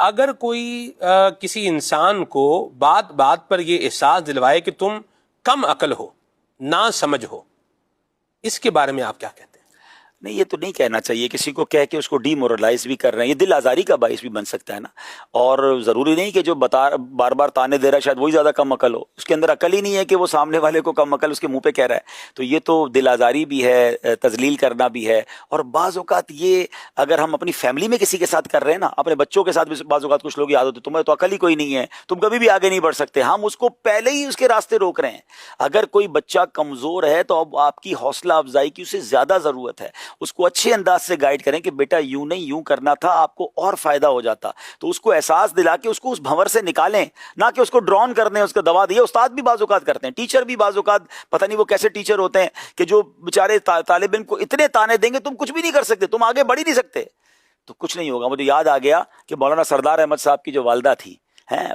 اگر کوئی کسی انسان کو بات بات پر یہ احساس دلوائے کہ تم کم عقل ہو، نا سمجھ ہو، اس کے بارے میں آپ کیا کہتے ہیں؟ نہیں، یہ تو نہیں کہنا چاہیے. کسی کو کہہ کے اس کو ڈی مورلائز بھی کر رہے ہیں، یہ دل آزاری کا باعث بھی بن سکتا ہے نا. اور ضروری نہیں کہ جو بار بار تانے دے رہا ہے شاید وہی زیادہ کم عقل ہو، اس کے اندر عقل ہی نہیں ہے کہ وہ سامنے والے کو کم عقل اس کے منہ پہ کہہ رہا ہے. تو یہ تو دل آزاری بھی ہے، تذلیل کرنا بھی ہے. اور بعض اوقات یہ اگر ہم اپنی فیملی میں کسی کے ساتھ کر رہے ہیں نا، اپنے بچوں کے ساتھ بھی بعض اوقات کچھ لوگ یاد ہوتے تمہیں تو عقل ہی کوئی نہیں ہے، تم کبھی بھی آگے نہیں بڑھ سکتے، ہم اس کو پہلے ہی اس کے راستے روک رہے ہیں. اگر کوئی بچہ کمزور ہے تو اب آپ کی حوصلہ افزائی کی اسے زیادہ ضرورت ہے. اس کو اچھے انداز سے گائیڈ کریں کہ بیٹا یوں نہیں یوں کرنا تھا، آپ کو اور فائدہ ہو جاتا. تو اس کو احساس دلا کے اس کو اس بھنور سے نکالیں، نہ کہ اس کو ڈرون کر دیں، اس کو دبا دیا. استاد بھی بعض اوقات کرتے ہیں، ٹیچر بھی بعض اوقات پتہ نہیں وہ کیسے ٹیچر ہوتے ہیں کہ جو بیچارے طالب علم کو اتنے تانے دیں گے تم کچھ بھی نہیں کر سکتے، تم آگے بڑھ ہی نہیں سکتے. تو کچھ نہیں ہوگا. مجھے یاد آ گیا کہ مولانا سردار احمد صاحب کی جو والدہ تھی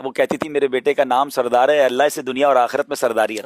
وہ کہتی تھی میرے بیٹے کا نام سردار ہے، اللہ سے دنیا اور آخرت میں سرداری ہے.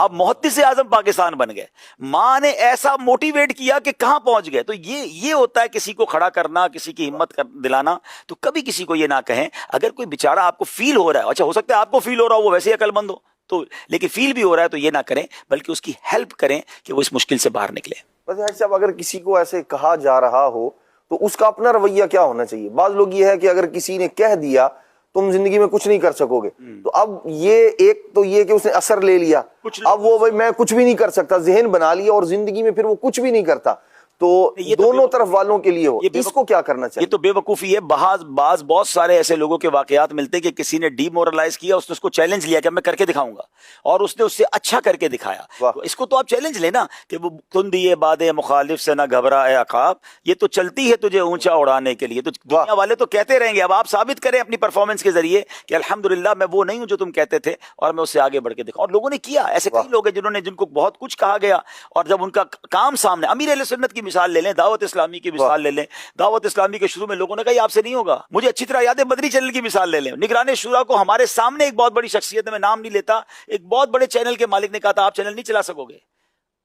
اب محدث اعظم پاکستان بن گئے. ماں نے ایسا موٹیویٹ کیا کہ کہاں پہنچ گئے. تو یہ ہوتا ہے کسی کو کھڑا کرنا، کسی کی ہمت دلانا. تو کبھی کسی کو یہ نہ کہیں. اگر کوئی بیچارہ آپ کو فیل ہو رہا ہے، اچھا ہو سکتا ہے آپ کو فیل ہو رہا ہو وہ ویسے ہی عقل مند ہو، تو لیکن فیل بھی ہو رہا ہے تو یہ نہ کریں، بلکہ اس کی ہیلپ کریں کہ وہ اس مشکل سے باہر نکلے. بس حاجی صاحب، اگر کسی کو ایسے کہا جا رہا ہو تو اس کا اپنا رویہ کیا ہونا چاہیے؟ بعض لوگ یہ ہے کہ اگر کسی نے کہہ دیا تم زندگی میں کچھ نہیں کر سکو گے، تو اب یہ ایک تو یہ کہ اس نے اثر لے لیا، اب وہ میں کچھ بھی نہیں کر سکتا ذہن بنا لیا اور زندگی میں پھر وہ کچھ بھی نہیں کرتا. تو دونوں طرف والوں کے لیے ہو، اس کو کیا کرنا چاہیے؟ یہ تو بے وقوفی ہے. بعض بہت سارے ایسے لوگوں کے واقعات ملتے کہ کسی نے ڈی مورلائز کیا، اس نے اس کو چیلنج لیا کہ میں کر کے دکھاؤں گا، اور اس نے اس سے اچھا کر کے دکھایا. تو اس کو تو آپ چیلنج لینا کہ وہ تم دیے بادے مخالف سے نہ گھبرا اے عقاب، یہ تو چلتی ہے تجھے اونچا اڑانے کے لیے. تو دنیا والے تو کہتے رہیں گے، اب آپ ثابت کریں اپنی پرفارمنس کے ذریعے کہ الحمدللہ میں وہ نہیں ہوں جو تم کہتے تھے، اور میں اس سے آگے بڑھ کے دکھاؤں. اور لوگوں نے کیا. ایسے کئی لوگ ہیں جن کو بہت کچھ کہا گیا، اور جب ان کا کام سامنے، امیر اہل سنت کی مثال لے لیں، دعوت اسلامی کی مثال لے لیں. دعوت اسلامی کے شروع میں لوگوں نے کہا یہ آپ سے نہیں ہوگا. مجھے اچھی طرح یاد ہے مدنی چینل کی مثال لے لیں. نگران شورا کو ہمارے سامنے ایک بہت بڑی شخصیت ہے، میں نام نہیں لیتا، ایک بہت بڑے چینل کے مالک نے کہا تھا آپ چینل نہیں چلا سکو گے،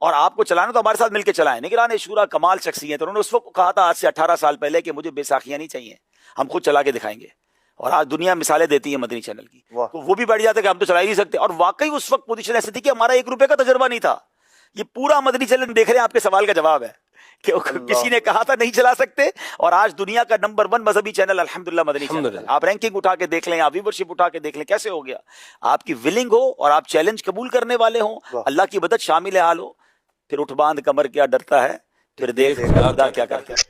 اور آپ کو چلانا تو ہمارے ساتھ مل کے چلائیں. نگران شورا کمال شخصیت، انہوں نے اس وقت کہا تھا آج سے 18 سال پہلے کہ مجھے بیساکھیاں نہیں چاہیے، ہم خود چلا کے دکھائیں گے. اور آج دنیا مثالیں دیتی ہے مدنی چینل کی. تو وہ بھی بیٹھ جاتے کہ ہم تو چلا ہی نہیں سکتے. اور واقعی اس وقت پوزیشن ایسی تھی کہ ہمارا 1 روپے کا تجربہ نہیں تھا. یہ پورا مدنی چینل دیکھ رہے ہیں، آپ کے سوال کا جواب ہے کہ کسی نے کہا تھا نہیں چلا سکتے، اور آج دنیا کا نمبر 1 مذہبی چینل الحمدللہ مدنی چینل. آپ رینکنگ اٹھا کے دیکھ لیں، آپ ویورشپ اٹھا کے دیکھ لیں، کیسے ہو گیا. آپ کی ولنگ ہو اور آپ چیلنج قبول کرنے والے ہوں، اللہ کی مدد شامل حال ہو، پھر اٹھ باندھ کمر کیا ڈرتا ہے، پھر دیکھ خدا کیا کرتا ہے.